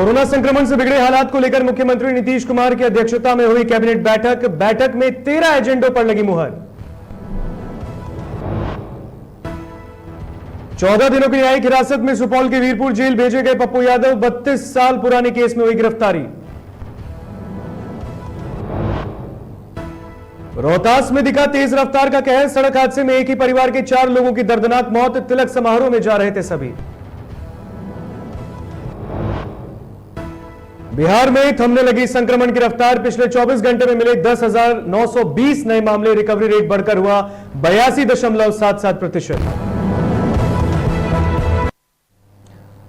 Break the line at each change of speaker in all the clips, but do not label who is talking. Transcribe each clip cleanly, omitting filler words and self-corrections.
Corona संक्रमण से बिगड़े हालात को लेकर मुख्यमंत्री नीतीश कुमार की अध्यक्षता में हुई कैबिनेट बैठक में 13 एजेंडों पर लगी मुहर। 14 दिनों की न्यायिक हिरासत में सुपौल के वीरपुर जेल भेजे गए पप्पू यादव 32 साल पुराने केस में हुई गिरफ्तारी। रोहतास में दिखा तेज रफ्तार का कहर, सड़क हादसे में एक ही परिवार के 4 लोगों की दर्दनाक मौत, तिलक समारोह में जा रहे थे सभी। बिहार में थमने लगी संक्रमण की रफ्तार, पिछले 24 घंटे में मिले 10,920 नए मामले, रिकवरी रेट बढ़कर हुआ 82.77%।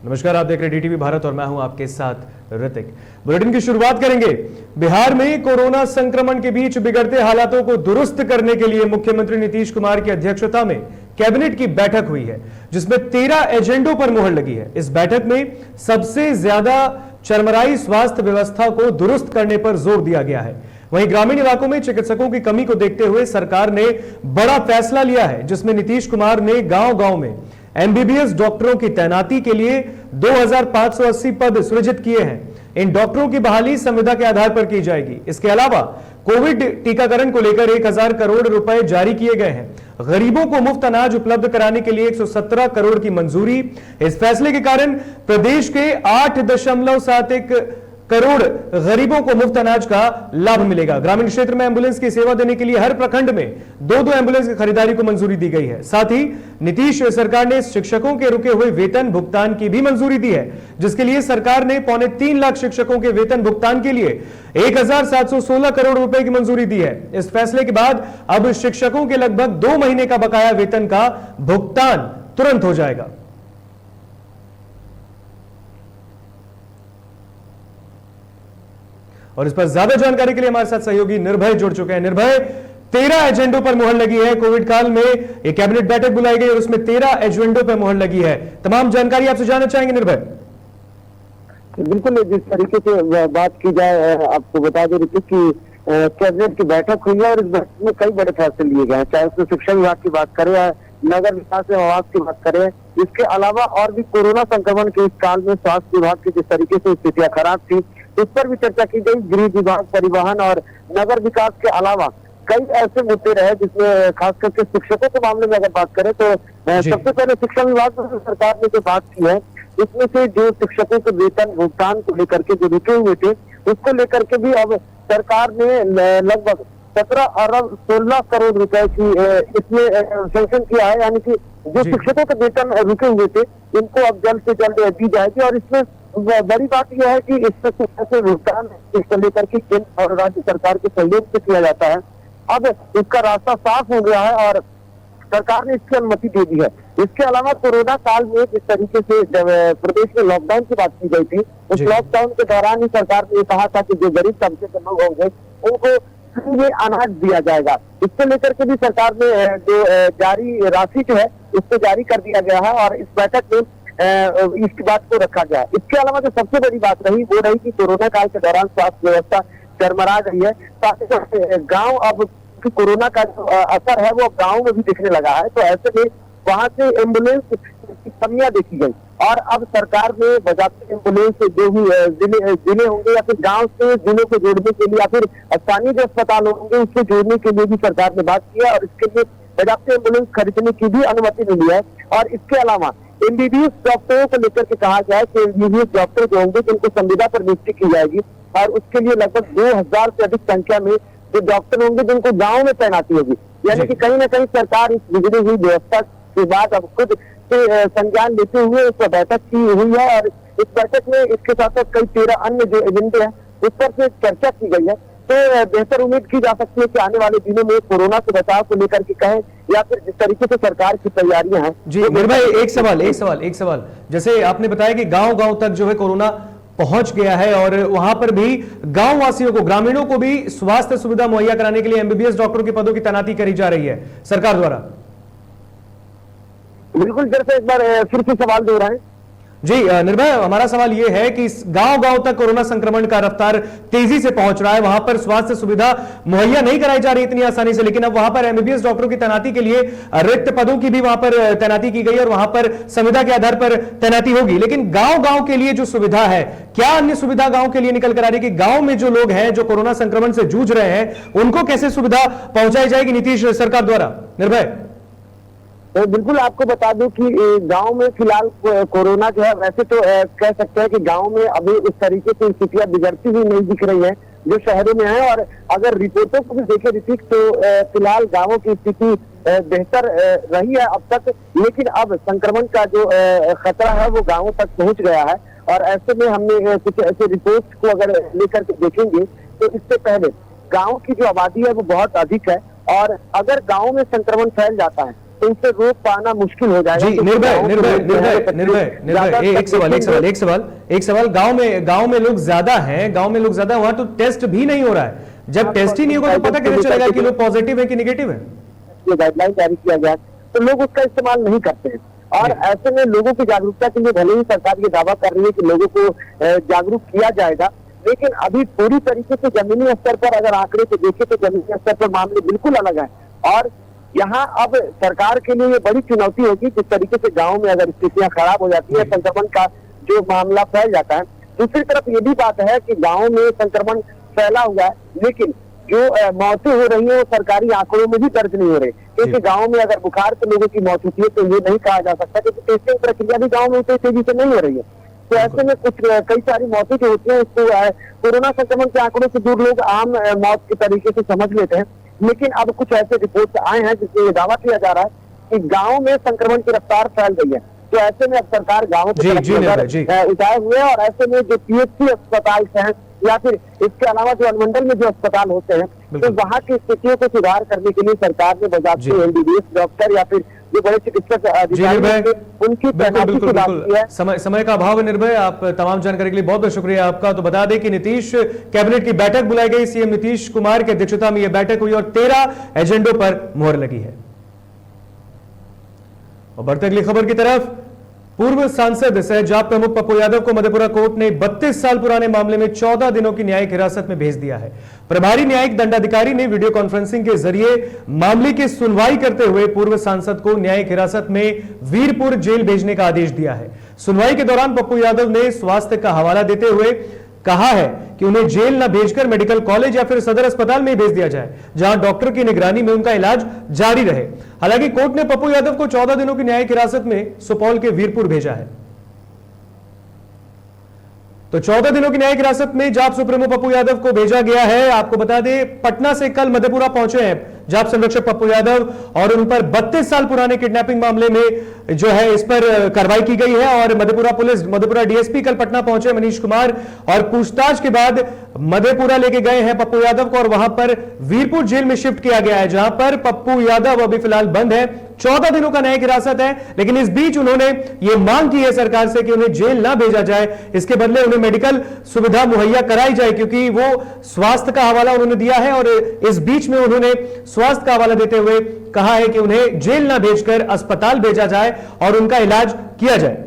नमस्कार, आप देख रहे डीटीवी भारत और मैं हूं आपके साथ ऋतिक। बुलेटिन की शुरुआत करेंगे। बिहार में कोरोना संक्रमण के बीच बिगड़ते हालातों को दुरुस्त करने के लिए मुख्यमंत्री नीतीश कुमार की अध्यक्षता में कैबिनेट की बैठक हुई है, जिसमें 13 एजेंडों पर मुहर लगी है। इस बैठक में सबसे ज्यादा चरमराई स्वास्थ्य व्यवस्था को दुरुस्त करने पर जोर दिया गया है। वहीं ग्रामीण इलाकों में चिकित्सकों की कमी को देखते हुए सरकार ने बड़ा फैसला लिया है, जिसमें नीतीश कुमार ने गांव-गांव में एमबीबीएस डॉक्टरों की तैनाती के लिए 2580 पद सृजित किए हैं। इन डॉक्टरों की बहाली संविदा के आधार पर की जाएगी। इसके अलावा कोविड टीकाकरण को लेकर 1000 करोड़ रुपए जारी किए गए हैं। गरीबों को मुफ्त अनाज उपलब्ध कराने के लिए 117 करोड़ की मंजूरी। इस फैसले के कारण प्रदेश के 8.71 करोड़ गरीबों को मुफ्त अनाज का लाभ मिलेगा। ग्रामीण क्षेत्र में एम्बुलेंस की सेवा देने के लिए हर प्रखंड में 2-2 एम्बुलेंस की खरीदारी को मंजूरी दी गई है। साथ ही नीतीश सरकार ने शिक्षकों के रुके हुए वेतन भुगतान की भी मंजूरी दी है, जिसके लिए सरकार ने 3.25 लाख शिक्षकों के वेतन भुगतान के लिए 1716 करोड़ रुपए की मंजूरी दी है। इस फैसले के बाद अब शिक्षकों के लगभग 2 महीने का बकाया वेतन का भुगतान तुरंत हो जाएगा। और इस पर ज्यादा जानकारी के लिए हमारे साथ सहयोगी निर्भय जुड़ चुके हैं। निर्भय, 13 एजेंडों पर मुहर लगी है। कोविड काल में एक कैबिनेट बैठक बुलाई गई और उसमें 13 एजेंडों पर मुहर लगी है। तमाम जानकारी आपसे जानना चाहेंगे निर्भय।
बिल्कुल, जिस तरीके से बात की जाए, आपको बता दें कि कैबिनेट की बैठक हुई है और इस बैठक में कई बड़े फैसले लिए गए हैं, चाहे उसमें शिक्षा विभाग की बात करें या नगर विकास एवं आवास की बात करें। इसके अलावा और भी कोरोना संक्रमण के इस काल में स्वास्थ्य विभाग की जिस तरीके से स्थितियां खराब थी, इस पर भी चर्चा की गई। गृह विभाग, परिवहन और नगर विकास के अलावा कई ऐसे मुद्दे रहे जिसमें खास करके शिक्षकों के मामले में अगर बात करें तो सबसे पहले शिक्षा विभाग में सरकार ने जो बात की है, इसमें से जो शिक्षकों के वेतन भुगतान को लेकर के जो रुके हुए थे, उसको लेकर के भी अब सरकार ने लगभग 17 अरब 16 करोड़ रुपए की इसमें सैंक्शन किया है। यानी कि जो शिक्षकों के वेतन रुके हुए थे, इनको अब जल्द से जल्द दी जाएगी। और इसमें बड़ी बात यह है कि इससे भुगतान इसको लेकर के केंद्र और राज्य सरकार के सहयोग से किया जाता है। अब इसका रास्ता साफ हो गया है और सरकार ने इसकी अनुमति दे दी है। इसके अलावा कोरोना काल में जिस तरीके से जब प्रदेश में लॉकडाउन की बात की गई थी, उस लॉकडाउन के दौरान ही सरकार ने कहा था कि जो गरीब तबके के लोग होंगे उनको ये अनाज दिया जाएगा। इसको लेकर के भी सरकार ने जो जारी राशि जो है उसको जारी कर दिया गया है और इस बैठक में इसकी बात को रखा गया। इसके अलावा जो सबसे बड़ी बात रही वो रही कि कोरोना काल के दौरान स्वास्थ्य व्यवस्था चरमरा गई है। साथ ही गाँव अब कोरोना का जो असर है वो गाँव में भी दिखने लगा है, तो ऐसे में वहां से एम्बुलेंस की कमियां देखी गई और अब सरकार ने बजाती एम्बुलेंस जो भी जिले होंगे या फिर गांव से जिलों को जोड़ने के लिए या फिर स्थानीय जो अस्पताल होंगे उसको जोड़ने के लिए भी सरकार ने बात की है और इसके लिए बजाती एम्बुलेंस खरीदने की भी अनुमति मिली है। और इसके अलावा एमबीबीएस डॉक्टरों को लेकर के कहा गया है कि एमबीबीएस डॉक्टर जो होंगे जिनको संविदा पर नियुक्ति की जाएगी और उसके लिए लगभग 2000 से अधिक संख्या में जो डॉक्टर होंगे जिनको गाँव में तैनाती होगी। यानी कि कहीं ना कहीं सरकार इस बिगड़ी हुई व्यवस्था के बाद अब खुद से संज्ञान लेते हुए इस बैठक की हुई है और इस बैठक में इसके साथ साथ कई 13 अन्य जो एजेंडे हैं उस पर से चर्चा की गई है। तो बेहतर उम्मीद की जा सकती है कि आने वाले दिनों में कोरोना से बचाव को लेकर के कहें या फिर जिस तरीके से सरकार की तैयारियां हैं।
जी निर्भय, एक सवाल जैसे आपने बताया कि गांव-गांव तक जो है कोरोना पहुंच गया है और वहां पर भी गांव वासियों को, ग्रामीणों को भी स्वास्थ्य सुविधा मुहैया कराने के लिए एमबीबीएस डॉक्टरों के पदों की तैनाती करी जा रही है सरकार द्वारा।
बिल्कुल, जैसे एक बार फिर से सवाल दोहराएं।
जी निर्भय, हमारा सवाल यह है कि गांव-गांव तक कोरोना संक्रमण का रफ्तार तेजी से पहुंच रहा है, वहां पर स्वास्थ्य सुविधा मुहैया नहीं कराई जा रही इतनी आसानी से, लेकिन अब वहां पर एमबीबीएस डॉक्टरों की तैनाती के लिए रिक्त पदों की भी वहां पर तैनाती की गई और वहां पर संविदा के आधार पर तैनाती होगी। लेकिन गांव-गांव के लिए जो सुविधा है, क्या अन्य सुविधा गांव के लिए निकल कर आ रही है कि गांव में जो लोग हैं जो कोरोना संक्रमण से जूझ रहे हैं उनको कैसे सुविधा पहुंचाई जाएगी नीतीश सरकार द्वारा? निर्भय,
तो बिल्कुल आपको बता दूं कि गांव में फिलहाल कोरोना जो है, वैसे तो कह सकते हैं कि गांव में अभी उस तरीके से स्थितियां बिगड़ती हुई नहीं दिख रही है जो शहरों में है। और अगर रिपोर्टों को भी देखें ऋतिक, तो फिलहाल गांवों की स्थिति बेहतर रही है अब तक, लेकिन अब संक्रमण का जो खतरा है वो गांवों तक पहुंच गया है। और ऐसे में हमने कुछ ऐसे रिपोर्ट को अगर लेकर के देखेंगे तो इससे पहले गाँव की जो आबादी है वो बहुत अधिक है, और अगर गाँव में संक्रमण फैल जाता है तो उसे रोक पाना मुश्किल हो जाएगा।
जी निर्भय, एक सवाल, गांव में लोग ज्यादा हैं, गांव में लोग ज्यादा, वहां तो टेस्ट भी नहीं हो रहा है। जब टेस्ट ही नहीं होगा तो पता कैसे चलेगा कि लोग पॉजिटिव है कि नेगेटिव है?
ये गाइडलाइन जारी किया गया तो लोग उसका इस्तेमाल नहीं करते हैं। और ऐसे में लोगों की जागरूकता के लिए भले ही सरकार ये दावा कर रही है कि लोगों को जागरूक किया जाएगा, लेकिन अभी पूरी तरीके से जमीनी स्तर पर अगर आंकड़े को देखें तो जमीनी स्तर पर मामले बिल्कुल अलग है। और यहाँ अब सरकार के लिए ये बड़ी चुनौती होगी जिस तरीके से गांव में अगर स्थितियां खराब हो जाती है, संक्रमण का जो मामला फैल जाता है। दूसरी तरफ ये भी बात है कि गांव में संक्रमण फैला हुआ है, लेकिन जो मौतें हो रही है वो सरकारी आंकड़ों में भी दर्ज नहीं हो रही, क्योंकि गांव में अगर बुखार से लोगों की मौत होती है तो ये नहीं कहा जा सकता, क्योंकि टेस्टिंग प्रक्रिया भी गाँव में उतनी तेजी से नहीं हो रही है। तो ऐसे में कुछ कई सारी मौतें जो होती है उसको कोरोना संक्रमण के आंकड़ों से दूर लोग आम मौत के तरीके से समझ लेते हैं। लेकिन अब कुछ ऐसे रिपोर्ट आए हैं जिसमें ये दावा किया जा रहा है कि गांव में संक्रमण की रफ्तार फैल गई है। तो ऐसे में अब सरकार गांवों की तरफ उठाए हुए है, और ऐसे में जो पीएचसी अस्पताल हैं या फिर इसके अलावा जो अनुमंडल में जो अस्पताल होते हैं, तो वहाँ की स्थितियों को सुधार करने के लिए सरकार ने बजाते एमबीबीएस डॉक्टर या फिर जो बड़े चिकित्सक अधिकारी उनकी तैनाती की बात की है।
समय का अभाव है निर्भय, आप तमाम जानकारी के लिए बहुत बहुत शुक्रिया आपका। तो बता दें कि नीतीश कैबिनेट की बैठक बुलाई गई, सीएम नीतीश कुमार की अध्यक्षता में यह बैठक हुई और 13 एजेंडों पर मुहर लगी है। और बढ़ते अगली खबर की तरफ, पूर्व सांसद सह जाप प्रमुख पप्पू यादव को मधेपुरा कोर्ट ने 32 साल पुराने मामले में 14 दिनों की न्यायिक हिरासत में भेज दिया है। प्रभारी न्यायिक दंडाधिकारी ने वीडियो कॉन्फ्रेंसिंग के जरिए मामले की सुनवाई करते हुए पूर्व सांसद को न्यायिक हिरासत में वीरपुर जेल भेजने का आदेश दिया है। सुनवाई के दौरान पप्पू यादव ने स्वास्थ्य का हवाला देते हुए कहा है कि उन्हें जेल न भेजकर मेडिकल कॉलेज या फिर सदर अस्पताल में भेज दिया जाए, जहां डॉक्टर की निगरानी में उनका इलाज जारी रहे। हालांकि कोर्ट ने पप्पू यादव को 14 दिनों की न्यायिक हिरासत में सुपौल के वीरपुर भेजा है। तो 14 दिनों की न्यायिक हिरासत में जाप सुप्रीमो पप्पू यादव को भेजा गया है। आपको बता दें, पटना से कल मधेपुरा पहुंचे हैं जाप संरक्षक पप्पू यादव और उन पर 32 साल पुराने किडनैपिंग मामले में जो है इस पर कार्रवाई की गई है। और मधेपुरा पुलिस, मधेपुरा डीएसपी कल पटना पहुंचे मनीष कुमार, और पूछताछ के बाद मधेपुरा लेके गए हैं पप्पू यादव को और वहां पर वीरपुर जेल में शिफ्ट किया गया है, जहां पर पप्पू यादव अभी फिलहाल बंद है। 14 दिनों का न्यायिक हिरासत है, लेकिन इस बीच उन्होंने ये मांग की है सरकार से कि उन्हें जेल ना भेजा जाए, इसके बदले उन्हें मेडिकल सुविधा मुहैया कराई जाए, क्योंकि वो स्वास्थ्य का हवाला उन्होंने दिया है। और इस बीच में उन्होंने स्वास्थ्य का हवाला देते हुए कहा है कि उन्हें जेल ना भेजकर अस्पताल भेजा जाए और उनका इलाज किया जाए।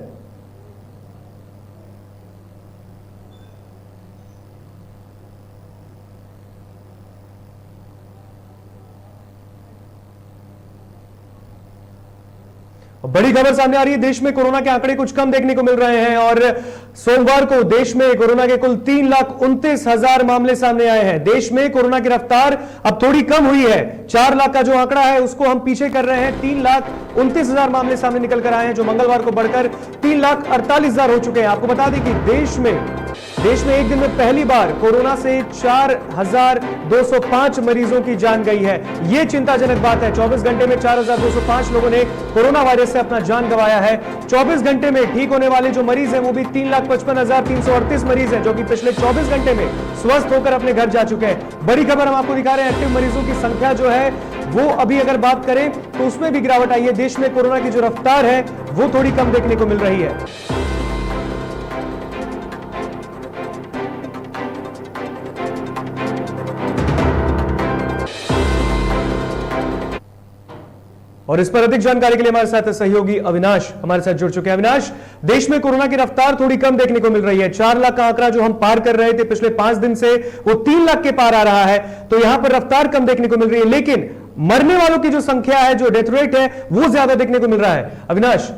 बड़ी खबर सामने आ रही है, देश में कोरोना के आंकड़े कुछ कम देखने को मिल रहे हैं और सोमवार को देश में कोरोना के कुल 3,29,000 मामले सामने आए हैं। देश में कोरोना की रफ्तार अब थोड़ी कम हुई है, 4 लाख का जो आंकड़ा है उसको हम पीछे कर रहे हैं। 3,29,000 मामले सामने निकल कर आए हैं, जो मंगलवार को बढ़कर 3,48,000 हो चुके हैं। आपको बता दें कि देश में एक दिन में पहली बार कोरोना से 4,205 मरीजों की जान गई है। यह चिंताजनक बात है। 24 घंटे में 4,205 लोगों ने कोरोना वायरस से अपना जान गंवाया है। 24 घंटे में ठीक होने वाले जो मरीज हैं वो भी 3,55,338 मरीज हैं, जो कि पिछले 24 घंटे में स्वस्थ होकर अपने घर जा चुके हैं। बड़ी खबर हम आपको दिखा रहे हैं, एक्टिव मरीजों की संख्या जो है वो अभी अगर बात करें तो उसमें भी गिरावट आई है। देश में कोरोना की जो रफ्तार है वो थोड़ी कम देखने को मिल रही है। और इस पर अधिक जानकारी के लिए हमारे साथ सहयोगी अविनाश हमारे साथ जुड़ चुके हैं। अविनाश, देश में कोरोना की रफ्तार थोड़ी कम देखने को मिल रही है। 4 लाख का आंकड़ा जो हम पार कर रहे थे पिछले 5 दिन से, वो 3 लाख के पार आ रहा है। तो यहां पर रफ्तार कम देखने को मिल रही है, लेकिन मरने वालों की जो संख्या है, जो डेथ रेट है, वो ज्यादा देखने को मिल रहा है। अविनाश,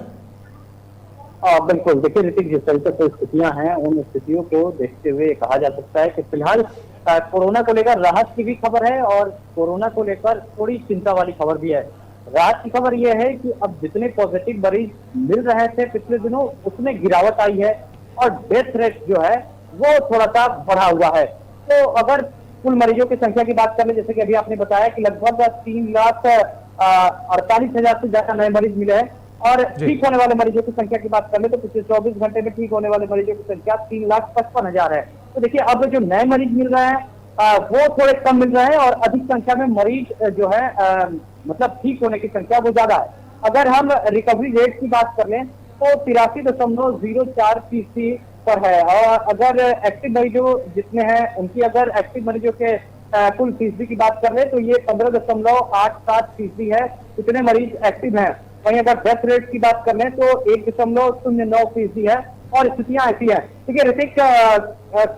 बिल्कुल, देखिए ऋतिक, जिस तरीके से स्थितियां हैं, उन स्थितियों को देखते हुए कहा जा सकता है कि फिलहाल कोरोना को लेकर राहत की भी खबर है और कोरोना को लेकर थोड़ी चिंता वाली खबर भी है। राहत की खबर यह है कि अब जितने पॉजिटिव मरीज मिल रहे थे पिछले दिनों, उसमें गिरावट आई है और डेथ रेट जो है वो थोड़ा सा बढ़ा हुआ है। तो अगर कुल मरीजों की संख्या की बात कर ले, जैसे कि अभी आपने बताया कि लगभग 3,48,000 से ज्यादा नए मरीज मिले हैं और ठीक होने वाले मरीजों की संख्या की बात कर ले तो पिछले 24 घंटे में ठीक होने वाले मरीजों की संख्या 3,55,000 है। तो देखिए, अब जो नए मरीज मिल रहे हैं वो थोड़े कम मिल रहे हैं और अधिक संख्या में मरीज जो है मतलब ठीक होने की संख्या वो ज्यादा है। अगर हम रिकवरी रेट की बात कर लें तो 83.04% पर है और अगर एक्टिव मरीजों जितने हैं उनकी अगर एक्टिव मरीजों के कुल फीसदी की बात कर ले तो ये 15.87% है, इतने मरीज एक्टिव हैं। वहीं अगर डेथ रेट की बात कर लें तो 1.09% है और स्थितियां ऐसी है। ठीक है ऋतिक,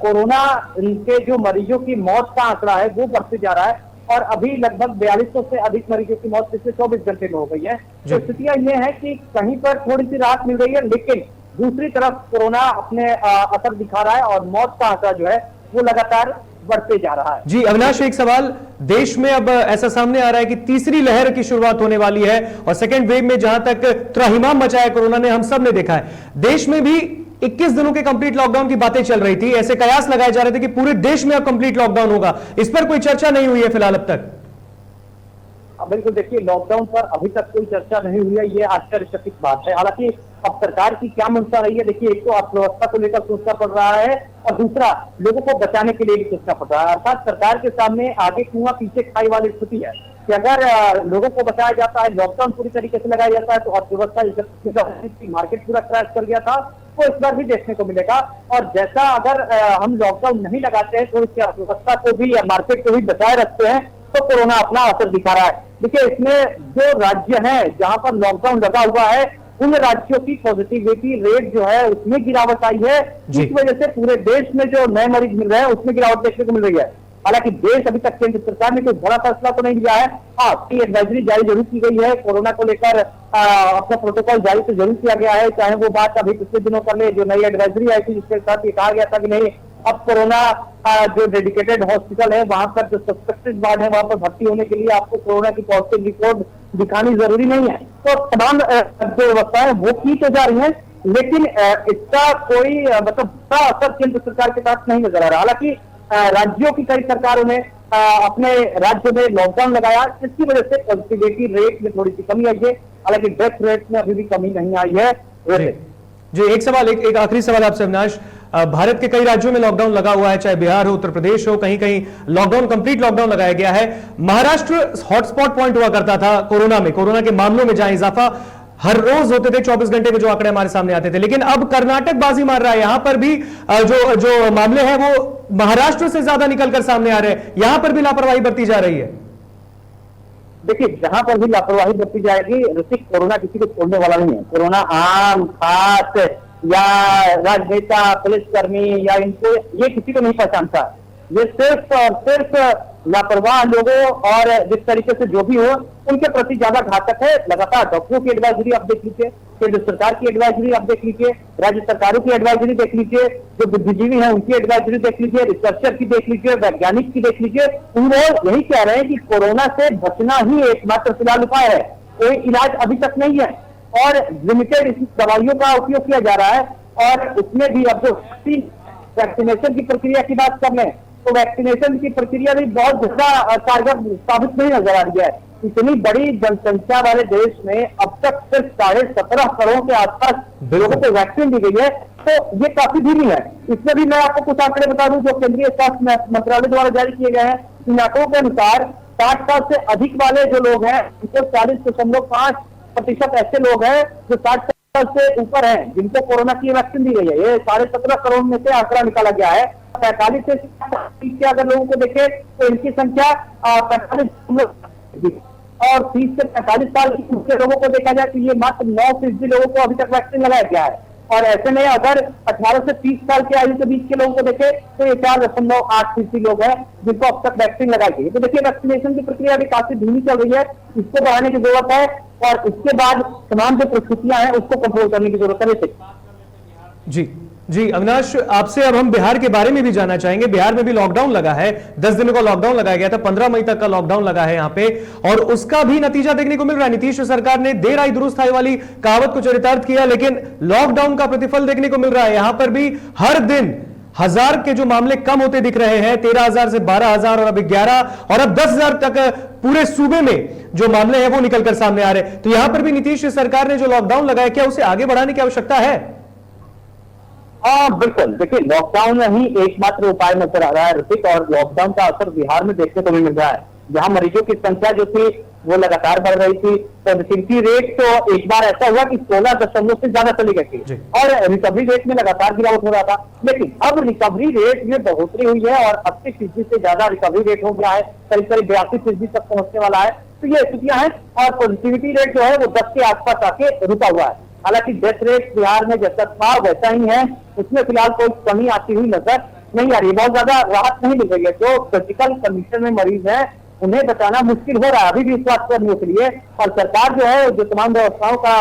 कोरोना के जो मरीजों की मौत का आंकड़ा है वो बढ़ते जा रहा है और अभी लगभग 4200 से अधिक मरीजों की मौत पिछले 24 घंटे में हो गई है। तो स्थितियां ये है कि कहीं पर थोड़ी सी राहत मिल रही है, लेकिन दूसरी तरफ कोरोना अपने असर दिखा रहा है और मौत का आंकड़ा जो है वो लगातार बढ़ते जा रहा है।
जी अविनाश, एक सवाल, देश में अब ऐसा सामने आ रहा है कि तीसरी लहर की शुरुआत होने वाली है और सेकेंड वेव में जहां तक त्राहिमाम मचाया कोरोना ने, हम सब ने देखा है, देश में भी 21 दिनों के कंप्लीट लॉकडाउन की बातें चल रही थी। ऐसे कयास लगाए जा रहे थे कि पूरे देश में अब कंप्लीट लॉकडाउन होगा। इस पर कोई चर्चा नहीं हुई है फिलहाल अब तक।
बिल्कुल, देखिए लॉकडाउन पर अभी तक कोई चर्चा नहीं हुई है, ये आश्चर्यचकित बात है। हालांकि अब सरकार की क्या मंशा रही है, देखिए एक तो अर्थव्यवस्था को लेकर सोचना पड़ रहा है और दूसरा लोगों को बचाने के लिए भी सोचना पड़ रहा है। अर्थात सरकार के सामने आगे कुआं पीछे खाई वाली स्थिति है कि अगर लोगों को बचाया जाता है, लॉकडाउन पूरी तरीके से लगाया जाता है तो अर्थव्यवस्था, मार्केट पूरा क्रैश कर गया था, वो इस बार भी देखने को मिलेगा। और जैसा अगर हम लॉकडाउन नहीं लगाते हैं तो इसकी अर्थव्यवस्था को भी या मार्केट को भी बचाए रखते हैं तो कोरोना अपना असर दिखा रहा है। देखिए, इसमें जो राज्य हैं जहां पर लॉकडाउन लगा हुआ है उन राज्यों की पॉजिटिविटी रेट जो है उसमें गिरावट आई है, इस वजह से पूरे देश में जो नए मरीज मिल रहे हैं उसमें गिरावट देखने को मिल रही है। हालांकि देश अभी तक केंद्र सरकार ने कोई बड़ा फैसला तो नहीं लिया है। हाँ, एडवाइजरी जारी जरूर की गई है, कोरोना को लेकर अपना प्रोटोकॉल जारी तो जरूर किया गया है। चाहे वो बात अभी पिछले दिनों कर ले जो नई एडवाइजरी आई थी जिसके साथ ये कहा गया था कि नहीं, अब कोरोना जो डेडिकेटेड हॉस्पिटल है वहां पर जो सस्पेक्टेड वार्ड है वहां पर भर्ती होने के लिए आपको कोरोना की पॉजिटिव रिपोर्ट दिखानी जरूरी नहीं है। तो तमाम जो व्यवस्था है वो की तो जा रही है, लेकिन इसका कोई मतलब बड़ा असर केंद्र सरकार के साथ नहीं नजर आ रहा। हालांकि राज्यों की कई सरकारों ने अपने राज्य में लॉकडाउन लगाया, जिसकी वजह से पॉजिटिविटी रेट में थोड़ी सी कमी आई है। हालांकि डेथ रेट में अभी भी कमी नहीं आई है।
जी एक सवाल, एक आखिरी सवाल आपसे अविनाश, भारत के कई राज्यों में लॉकडाउन लगा हुआ है, चाहे बिहार हो, उत्तर प्रदेश हो, कहीं कहीं लॉकडाउन, कंप्लीट लॉकडाउन लगाया गया है। महाराष्ट्र हॉटस्पॉट पॉइंट हुआ करता था कोरोना में, कोरोना के मामलों में जहां इजाफा हर रोज होते थे, 24 घंटे में जो आंकड़े हमारे सामने आते थे, लेकिन अब कर्नाटक बाजी मार रहा है। यहां पर भी जो मामले हैं वो महाराष्ट्र से ज्यादा निकलकर सामने आ रहे हैं, यहां पर भी लापरवाही बरती जा रही है।
देखिए, जहां पर भी लापरवाही बरती जाएगी ऋतिक, कोरोना किसी को छोड़ने वाला नहीं है। कोरोना आम खास या राजनेता, पुलिसकर्मी या इनको ये किसी को नहीं पहचानता। ये सिर्फ और सिर्फ लापरवाह लोगों और जिस तरीके से जो भी हो उनके प्रति ज्यादा घातक है। लगातार डॉक्टरों की एडवाइजरी आप देख लीजिए, केंद्र सरकार की एडवाइजरी आप देख लीजिए, राज्य सरकारों की एडवाइजरी देख लीजिए, जो बुद्धिजीवी हैं उनकी एडवाइजरी देख लीजिए, रिसर्चर की देख लीजिए, वैज्ञानिक की देख लीजिए। वो यही कह रहे हैं कि कोरोना से बचना ही एकमात्र फिलहाल उपाय है, कोई इलाज अभी तक नहीं है और लिमिटेड दवाइयों का उपयोग किया जा रहा है। और उसमें भी अब जो वैक्सीनेशन की प्रक्रिया की बात कर लें तो वैक्सीनेशन की प्रक्रिया भी बहुत ज्यादा कारगर साबित नहीं नजर आ रही है। इतनी बड़ी जनसंख्या वाले देश में अब तक सिर्फ 17.5 करोड़ के आसपास लोगों को वैक्सीन दी गई है, तो ये काफी धीमी है। इसमें भी मैं आपको कुछ आंकड़े बता दूं जो केंद्रीय स्वास्थ्य मंत्रालय द्वारा जारी किए गए हैं। इन आंकड़ों के अनुसार 60 साल से अधिक वाले जो लोग हैं उनको 40.5% ऐसे लोग हैं जो 60 साल से ऊपर हैं जिनको कोरोना की वैक्सीन दी गई है। ये 17.5 करोड़ में से आंकड़ा निकाला गया है। 45 से 60 के अगर लोगों को देखें तो इनकी संख्या 45। और 30 से 45 साल के लोगों को देखा जाए तो ये मात्र 9% लोगों को अभी तक वैक्सीन लगाया गया है। और ऐसे में अगर 18 से 30 साल के आयु के बीच के लोगों को देखे तो ये 4.8% लोग हैं जिनको अब तक वैक्सीन लगाई गई। तो देखिए वैक्सीनेशन की प्रक्रिया भी काफी धीमी चल रही है, इसको बढ़ाने की जरूरत है और इसके बाद तमाम जो परिस्थितियां हैं उसको कंट्रोल करने की जरूरत है।
जी जी अविनाश, आपसे अब हम बिहार के बारे में भी जानना चाहेंगे। बिहार में भी लॉकडाउन लगा है, 10 दिनों का लॉकडाउन लगाया गया था, 15 मई तक का लॉकडाउन लगा है यहाँ पे, और उसका भी नतीजा देखने को मिल रहा है। नीतीश सरकार ने देर आई दुरुस्त आई वाली कहावत को चरितार्थ किया, लेकिन लॉकडाउन का प्रतिफल देखने को मिल रहा है। यहां पर भी हर दिन 1000 के जो मामले कम होते दिख रहे हैं, 13,000 से 12,000 और अब 11 और अब 10,000 तक पूरे सूबे में जो मामले हैं वो निकलकर सामने आ रहे हैं। तो यहां पर भी नीतीश सरकार ने जो लॉकडाउन लगाया, क्या उसे आगे बढ़ाने की आवश्यकता है?
हाँ बिल्कुल, देखिए लॉकडाउन ही एकमात्र उपाय नजर आ रहा है ऋतिक, और लॉकडाउन का असर बिहार में देखने को भी मिल रहा है। जहां मरीजों की संख्या जो थी वो लगातार बढ़ रही थी, पॉजिटिविटी रेट तो एक बार ऐसा हुआ कि 16 से ज्यादा चली गई थी और रिकवरी रेट में लगातार गिरावट हो रहा था। लेकिन अब रिकवरी रेट में बढ़ोतरी हुई है और 80% से ज्यादा रिकवरी रेट हो गया है, करीब करीब 82% तक पहुंचने वाला है। तो ये स्थितियां हैं और पॉजिटिविटी रेट जो है वो 10 के आसपास आके रुका हुआ है। हालांकि डेथ रेट बिहार में जैसा था वैसा ही है, उसमें फिलहाल कोई कमी आती हुई नजर नहीं आ रही, बहुत ज्यादा राहत नहीं मिल रही है। जो क्रिटिकल कंडीशन में मरीज है उन्हें बचाना मुश्किल हो रहा है अभी भी स्वास्थ्य कर्मियों के लिए, और सरकार जो है जो तमाम व्यवस्थाओं का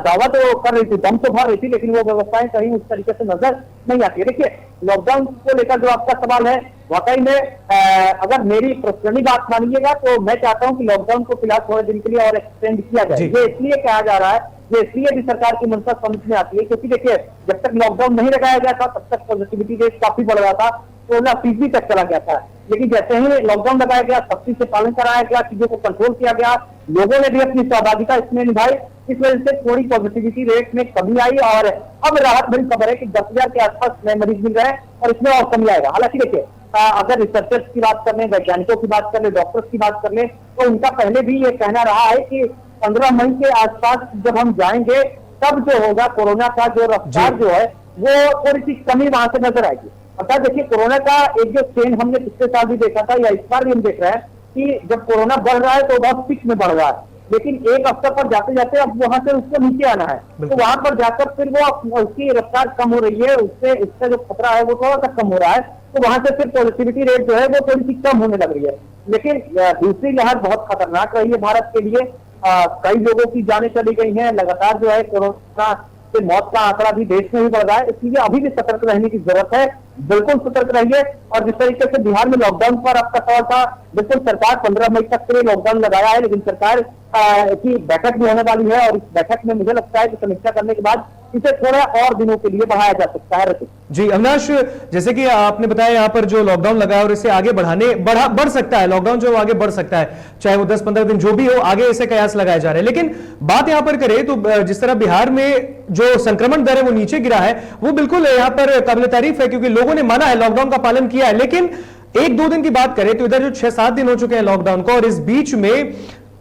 दावा तो कर रही थी, दम तो भर रही थी, लेकिन वो व्यवस्थाएं कहीं उस तरीके से नजर नहीं आती है। देखिए लॉकडाउन को लेकर जो आपका सवाल है, वाकई में अगर मेरी पर्सनली बात मानिएगा तो मैं चाहता हूं कि लॉकडाउन को फिलहाल थोड़े दिन के लिए और एक्सटेंड किया जाए। ये इसलिए कहा जा रहा है, ये इसलिए भी सरकार की मंशा समझ में आती है क्योंकि देखिए जब तक लॉकडाउन नहीं लगाया गया था तब तक पॉजिटिविटी रेट काफी बढ़ रहा था, 16% तक चला गया था। लेकिन जैसे ही लॉकडाउन लगाया गया, सख्ती से पालन कराया गया, चीजों को कंट्रोल किया गया, लोगों ने भी अपनी सहभागिता इसमें निभाई, इस वजह से थोड़ी पॉजिटिविटी रेट में कमी आई और अब राहत भरी खबर है कि 10,000 के आसपास नए मरीज मिल रहे हैं और इसमें और कमी आएगा। हालांकि देखिए अगर रिसर्चर्स की बात कर ले, वैज्ञानिकों की बात कर ले, डॉक्टर्स की बात कर ले, तो उनका पहले भी ये कहना रहा है कि 15 मई के आसपास जब हम जाएंगे तब जो होगा कोरोना का जो रफ्तार जो है वो थोड़ी सी कमी वहां से नजर आएगी। अर्थात देखिए कोरोना का एक जो ट्रेंड हमने पिछले साल भी देखा था या इस बार भी हम देख रहे हैं कि जब कोरोना बढ़ रहा है तो बहुत पिच में बढ़ रहा है, लेकिन एक स्तर पर जाते जाते अब वहां से उसको नीचे आना है, तो वहां पर जाकर फिर वो उसकी रफ्तार कम हो रही है, उससे जो खतरा है वो थोड़ा सा कम हो रहा है, तो वहां से फिर पॉजिटिविटी रेट जो है वो थोड़ी सी कम होने लग रही है। लेकिन दूसरी लहर बहुत खतरनाक रही है भारत के लिए, कई लोगों की जानें चली गई हैं, लगातार जो है कोरोना से मौत का आंकड़ा भी देश में ही बढ़ रहा है, इसलिए अभी भी सतर्क रहने की जरूरत है। बिल्कुल सतर्क रहिए। और जिस तरीके से बिहार में लॉकडाउन पर आपका सवाल था, बिल्कुल सरकार 15 मई तक के लिए लॉकडाउन लगाया है, लेकिन सरकार की बैठक भी होने वाली है और इस बैठक में मुझे लगता है कि समीक्षा करने के बाद इसे थोड़ा और दिनों के लिए बढ़ाया जा सकता है।
जी अविनाश, जैसे कि आपने बताया यहाँ पर जो लॉकडाउन लगा है और इसे आगे बढ़ सकता है, लॉकडाउन जो आगे बढ़ सकता है, चाहे वो 10-15 दिन जो भी हो, आगे ऐसे कयास लगाए जा रहे हैं। लेकिन बात यहाँ पर करें तो जिस तरह बिहार में जो संक्रमण दर है वो नीचे गिरा है, वो बिल्कुल यहाँ पर काबिल तारीफ है क्योंकि लोगों ने माना है, लॉकडाउन का पालन किया है। लेकिन 1-2 दिन की बात करें तो इधर जो 6-7 दिन हो चुके हैं लॉकडाउन को, और इस बीच में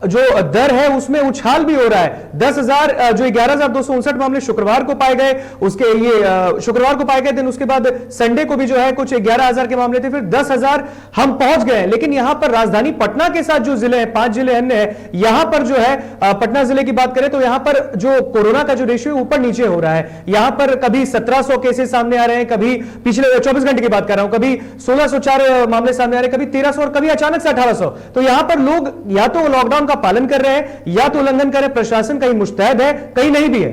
जो दर है उसमें उछाल भी हो रहा है। 10,000 जो 11,259 मामले शुक्रवार को पाए गए, उसके ये शुक्रवार को पाए गए, दिन उसके बाद संडे को भी जो है कुछ 11,000 के मामले थे, फिर 10,000 हम पहुंच गए। लेकिन यहां पर राजधानी पटना के साथ जो जिले हैं, 5 जिले अन्य है, यहां पर जो है पटना जिले की बात करें तो यहां पर जो कोरोना का जो रेशियो ऊपर नीचे हो रहा है, यहां पर कभी 1700 केसेस सामने आ रहे हैं, कभी पिछले 24 घंटे की बात कर रहा हूं, कभी 1604 मामले सामने आ रहे हैं, कभी 1300 और कभी अचानक से 1800। तो यहां पर लोग या तो लॉकडाउन का पालन कर रहे हैं या तो उल्लंघन कर रहे हैं। प्रशासन कहीं मुस्तैद है, कहीं नहीं भी है।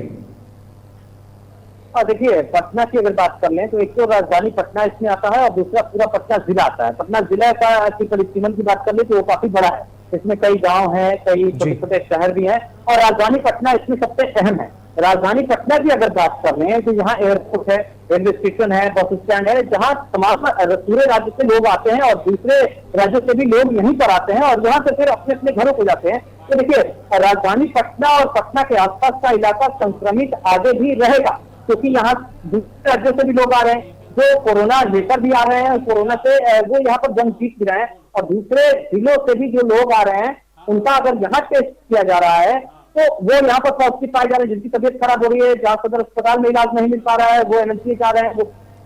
देखिए पटना की अगर बात कर लें तो एक तो राजधानी पटना इसमें आता है और दूसरा पूरा पटना जिला आता है। पटना जिला का परिसीमन की बात कर ले तो वो काफी बड़ा है, इसमें कई गांव हैं, कई छोटे छोटे शहर भी हैं और राजधानी पटना इसमें सबसे अहम है। राजधानी पटना की अगर बात कर लें तो यहाँ एयरपोर्ट है, रेलवे स्टेशन है, बस स्टैंड है, जहाँ तमाम पूरे राज्य से लोग आते हैं और दूसरे राज्यों से भी लोग यहीं पर आते हैं और यहाँ से फिर अपने अपने घरों को जाते हैं। तो देखिए राजधानी पटना और पटना के आसपास का इलाका संक्रमित आगे भी रहेगा, क्योंकि यहाँ दूसरे राज्यों से भी लोग आ रहे हैं जो कोरोना लेकर भी आ रहे हैं, कोरोना से वो यहाँ पर जंग जीत भी रहे हैं और दूसरे जिलों से भी जो लोग आ रहे हैं उनका अगर यहाँ टेस्ट किया जा रहा है तो वो यहाँ पर पॉजिटिव पाए जा रहे हैं, जिनकी तबीयत खराब हो रही है, जहाँ सदर अस्पताल में इलाज नहीं मिल पा रहा है, वो एनएमसीएच आ रहे हैं, वो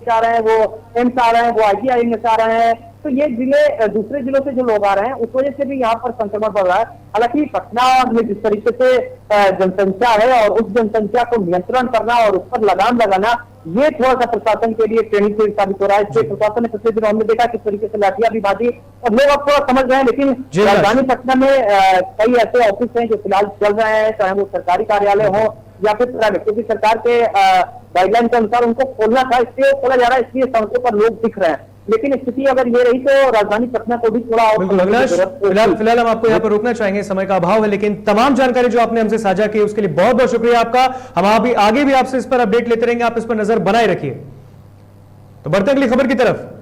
आ रहे हैं, वो एम्स आ रहे हैं, वो आईजीआईएमएस आ रहे हैं, तो ये जिले दूसरे जिलों से जो लोग आ रहे हैं उस वजह से भी यहाँ पर संक्रमण बढ़ रहा है। हालांकि पटना में जिस तरीके से जनसंख्या है और उस जनसंख्या को नियंत्रण करना और उस पर लगाम लगाना, ये थोड़ा सा प्रशासन के लिए ट्रेनिंग से साबित हो रहा है। इसलिए प्रशासन ने पिछले दिनों हमने देखा किस तरीके से लाठियां भी बांधी और लोग अब थोड़ा समझ रहे हैं। लेकिन राजधानी पटना में कई ऐसे ऑफिस हैं जो फिलहाल चल रहे हैं, चाहे वो सरकारी कार्यालय हो या फिर प्राइवेट, क्योंकि सरकार के गाइडलाइन के अनुसार उनको खोलना था, इसलिए खोला जा रहा है, इसलिए सड़कों पर लोग दिख रहे हैं। लेकिन स्थिति अगर ये रही तो राजधानी पटना को भी थोड़ा
फिलहाल हम आपको यहाँ पर रोकना चाहेंगे, समय का अभाव है, लेकिन तमाम जानकारी जो आपने हमसे साझा की उसके लिए बहुत बहुत शुक्रिया आपका। हम आगे भी आपसे इस पर अपडेट लेते रहेंगे, आप इस पर नजर बनाए रखिए। तो बढ़ते अगली खबर की तरफ।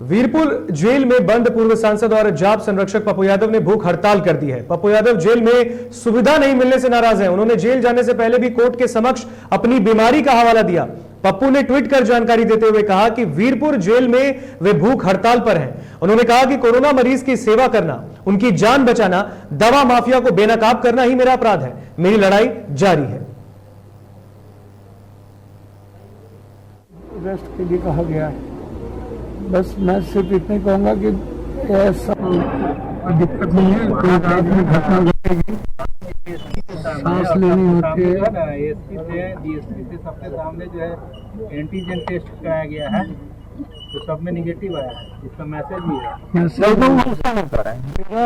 वीरपुर जेल में बंद पूर्व सांसद और जाप संरक्षक पप्पू यादव ने भूख हड़ताल कर दी है। पप्पू यादव जेल में सुविधा नहीं मिलने से नाराज हैं। उन्होंने जेल जाने से पहले भी कोर्ट के समक्ष अपनी बीमारी का हवाला दिया। पप्पू ने ट्वीट कर जानकारी देते हुए कहा कि वीरपुर जेल में वे भूख हड़ताल पर हैं। उन्होंने कहा कि कोरोना मरीज की सेवा करना, उनकी जान बचाना, दवा माफिया को बेनकाब करना ही मेरा अपराध है। मेरी लड़ाई जारी है।
रेस्ट के लिए कहा गया है। बस मैं सिर्फ इतना कहूंगा कि ऐसा दिक्कत नहीं है, कोई रात में घटना घटेगी, सांस लेनी होती है।
एसपी से डीएसपी से सबके सामने जो है एंटीजन टेस्ट कराया गया है, तो सब में निगेटिव आया है, इसका मैसेज भी है।
मेरा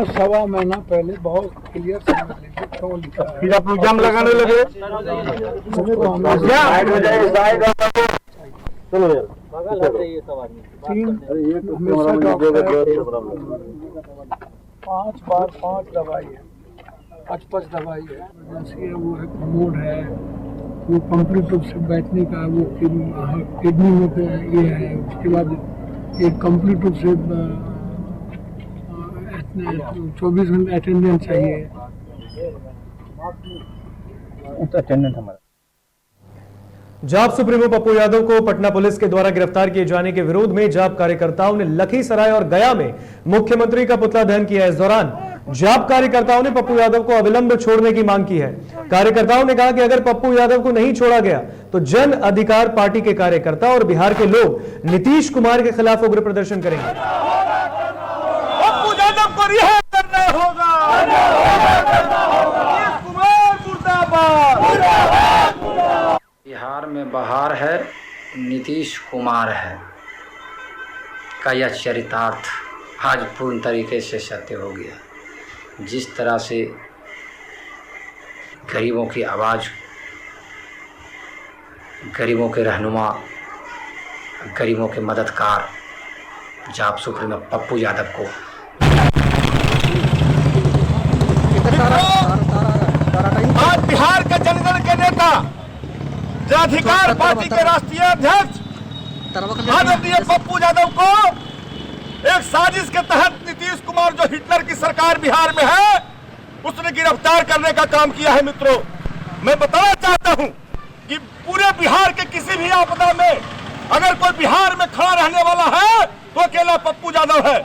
1.25 महीना पहले बहुत क्लियर समझ लीजिए क्यों लिखा है।
फिर आप जाम लगाने लगे। चलो यार,
पांच बार 5 दवाई है, 5 दवाई है, इमरजेंसी है, वो है कमोड है, वो कंप्लीट रूप से बैठने का, वो किडनी में ये है, उसके बाद एक कंप्लीट रूप से 24 घंटे अटेंडेंस चाहिए।
अटेंडेंट हमारा
जाप सुप्रीमो पप्पू यादव को पटना पुलिस के द्वारा गिरफ्तार किए जाने के विरोध में जाप कार्यकर्ताओं ने लखीसराय और गया में मुख्यमंत्री का पुतला दहन किया। इस दौरान जाप कार्यकर्ताओं ने पप्पू यादव को अविलंब छोड़ने की मांग की है। कार्यकर्ताओं ने कहा कि अगर पप्पू यादव को नहीं छोड़ा गया तो जन अधिकार पार्टी के कार्यकर्ता और बिहार के लोग नीतीश कुमार के खिलाफ उग्र प्रदर्शन करेंगे।
पप्पू यादव को रिहा करना होगा।
बिहार में बहार है, नीतीश कुमार है का यह चरितार्थ आज पूर्ण तरीके से सत्य हो गया। जिस तरह से गरीबों की आवाज़, गरीबों के रहनुमा, गरीबों के मददगार जाप सुप्रीमो पप्पू यादव को
आज बिहार के जनगण के नेता, जन अधिकार पार्टी के राष्ट्रीय अध्यक्ष आदरणीय पप्पू यादव को एक साजिश के तहत नीतीश कुमार जो हिटलर की सरकार बिहार में है, उसने गिरफ्तार करने का काम किया है। मित्रों, मैं बताना चाहता हूं कि पूरे बिहार के किसी भी आपदा में अगर कोई बिहार में खड़ा रहने वाला है तो अकेला पप्पू यादव है।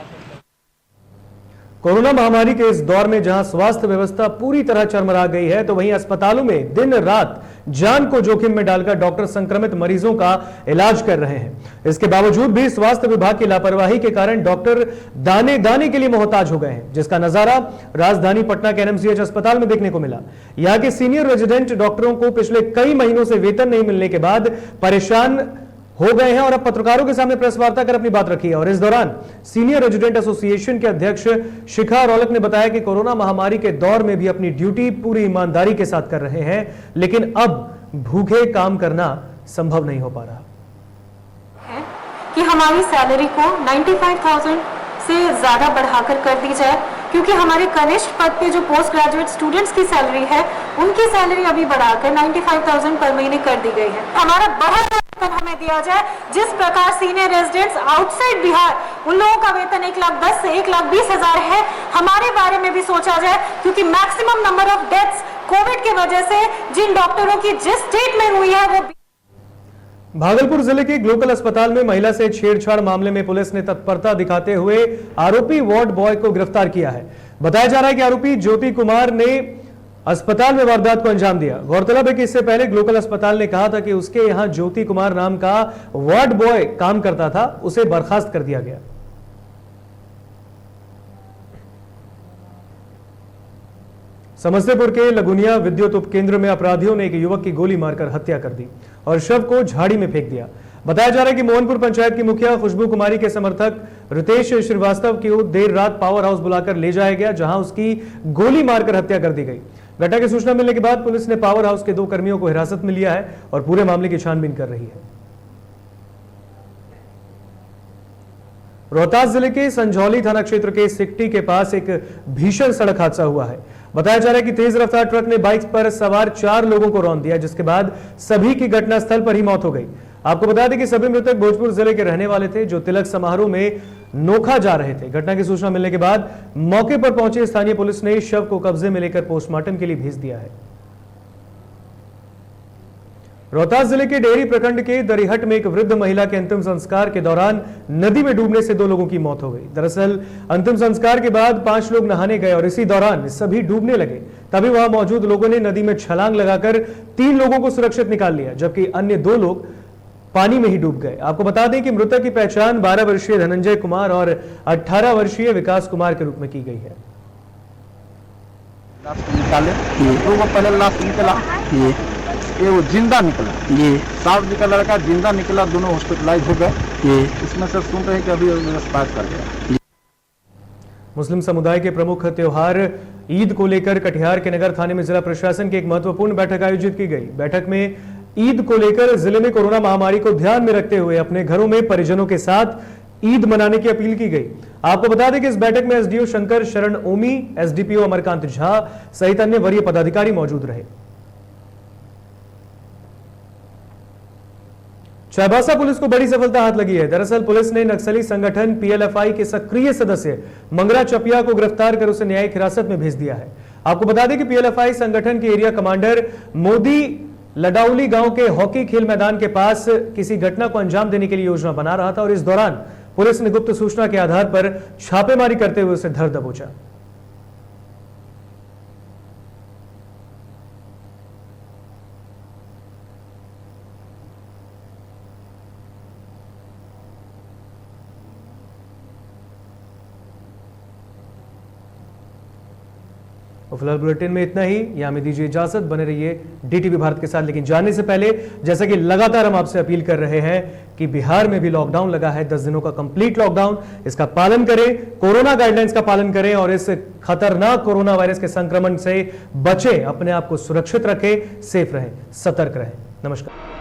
कोरोना महामारी के इस दौर में जहां स्वास्थ्य व्यवस्था पूरी तरह चरमरा गई है, तो वहीं अस्पतालों में दिन रात जान को जोखिम में डालकर डॉक्टर संक्रमित मरीजों का इलाज कर रहे हैं। इसके बावजूद भी स्वास्थ्य विभाग की लापरवाही के कारण डॉक्टर दाने दाने के लिए मोहताज हो गए हैं, जिसका नजारा राजधानी पटना के एनएमसीएच अस्पताल में देखने को मिला। यहां के सीनियर रेजिडेंट डॉक्टरों को पिछले कई महीनों से वेतन नहीं मिलने के बाद परेशान हो गए हैं और अब पत्रकारों के सामने प्रेस वार्ता कर अपनी बात रखी है। और इस दौरान सीनियर रेजिडेंट एसोसिएशन के अध्यक्ष शिखा रौलक ने बताया कि कोरोना महामारी के दौर में भी अपनी ड्यूटी पूरी ईमानदारी के साथ कर रहे हैं, लेकिन अब भूखे काम करना संभव नहीं हो पा रहा
है कि हमारी सैलरी को 95,000 से ज्यादा बढ़ाकर कर दी जाए, क्योंकि हमारे कनिष्ठ पद पे जो पोस्ट ग्रेजुएट स्टूडेंट्स की सैलरी है, उनकी सैलरी अभी बढ़ाकर 95,000 पर महीने कर दी गई है। हमारा बढ़ा हमें दिया जाए। जिस प्रकार सीनियर रेजिडेंट्स आउटसाइड बिहार, उन लोगों का वेतन 1,10,000 से 1,20,000 है, हमारे बारे में भी सोचा जाए, क्योंकि maximum number of deaths Covid की वजह से जिन डॉक्टरों की जिस स्टेट में हुई है वो।
भागलपुर जिले के ग्लोकल अस्पताल में महिला से छेड़छाड़ मामले में पुलिस ने तत्परता दिखाते हुए आरोपी वार्ड बॉय को गिरफ्तार किया है। बताया जा रहा है कि आरोपी ज्योति कुमार ने अस्पताल में वारदात को अंजाम दिया। गौरतलब है कि इससे पहले ग्लोकल अस्पताल ने कहा था कि उसके यहां ज्योति कुमार नाम का वार्ड बॉय काम करता था, उसे बर्खास्त कर दिया गया। समस्तीपुर के लगुनिया विद्युत उपकेंद्र में अपराधियों ने एक युवक की गोली मारकर हत्या कर दी और शव को झाड़ी में फेंक दिया। बताया जा रहा है कि मोहनपुर पंचायत की मुखिया खुशबू कुमारी के समर्थक रितेश श्रीवास्तव को देर रात पावर हाउस बुलाकर ले जाया गया, जहां उसकी गोली मारकर हत्या कर दी गई। घटना की सूचना मिलने के बाद पुलिस ने पावर हाउस के 2 कर्मियों को हिरासत में लिया है और पूरे मामले की छानबीन कर रही है। रोहतास जिले के संझौली थाना क्षेत्र के सिकटी के पास एक भीषण सड़क हादसा हुआ है। बताया जा रहा है कि तेज रफ्तार ट्रक ने बाइक पर सवार 4 लोगों को रौंद दिया, जिसके बाद सभी की घटनास्थल पर ही मौत हो गई। आपको बता दें कि सभी मृतक भोजपुर जिले के रहने वाले थे, जो तिलक समारोह में नोखा जा रहे थे। घटना की सूचना मिलने के बाद मौके पर पहुंचे स्थानीय पुलिस ने शव को कब्जे में लेकर पोस्टमार्टम के लिए भेज दिया है। रोहतास जिले के डेहरी प्रखंड के दरिहट में एक वृद्ध महिला के अंतिम संस्कार के दौरान नदी में डूबने से 2 लोगों की मौत हो गई। दरअसल अंतिम संस्कार के बाद 5 लोग नहाने गए और इसी दौरान सभी डूबने लगे। तभी वहां मौजूद लोगों ने नदी में छलांग लगाकर 3 लोगों को सुरक्षित निकाल लिया, जबकि अन्य 2 लोग पानी में ही डूब गए। आपको बता दें कि मृतक की पहचान 12 वर्षीय धनंजय कुमार और 18 वर्षीय विकास कुमार के रूप में की गई है।
पहले लाश निकला, ये वो जिंदा निकला, ये 7 का लड़का जिंदा निकला, दोनों हॉस्पिटलाइज हो गए। इसमें से सुन रहे हैं कि अभी एक्सपायर कर गया।
मुस्लिम समुदाय के प्रमुख त्योहार ईद को लेकर कटिहार के नगर थाने में जिला प्रशासन की एक महत्वपूर्ण बैठक आयोजित की गई। बैठक में ईद को लेकर जिले में कोरोना महामारी को ध्यान में रखते हुए अपने घरों में परिजनों के साथ ईद मनाने की अपील की गई। आपको बता दें कि इस बैठक में एसडीओ शंकर शरण ओमी, एसडीपीओ अमरकांत झा सहित अन्य वरीय पदाधिकारी मौजूद रहे। चाईबासा पुलिस को बड़ी सफलता हाथ लगी है। दरअसल पुलिस ने नक्सली संगठन पीएलएफआई के सक्रिय सदस्य मंगरा चपिया को गिरफ्तार कर उसे न्यायिक हिरासत में भेज दिया है। आपको बता दें कि पीएलएफआई संगठन के एरिया कमांडर मोदी लडाउली गांव के हॉकी खेल मैदान के पास किसी घटना को अंजाम देने के लिए योजना बना रहा था और इस दौरान पुलिस ने गुप्त सूचना के आधार पर छापेमारी करते हुए उसे धर दबोचा। फिलहाल बुलेटिन में इतना ही। यहां में दीजिए इजाजत, बने रहिए डीटीवी भारत के साथ। लेकिन जाने से पहले, जैसा कि लगातार हम आपसे अपील कर रहे हैं कि बिहार में भी लॉकडाउन लगा है, 10 दिनों का कंप्लीट लॉकडाउन। इसका पालन करें, कोरोना गाइडलाइंस का पालन करें और इस खतरनाक कोरोना वायरस के संक्रमण से बचें, अपने आप को सुरक्षित रखें, सेफ रहें, सतर्क रहें। नमस्कार।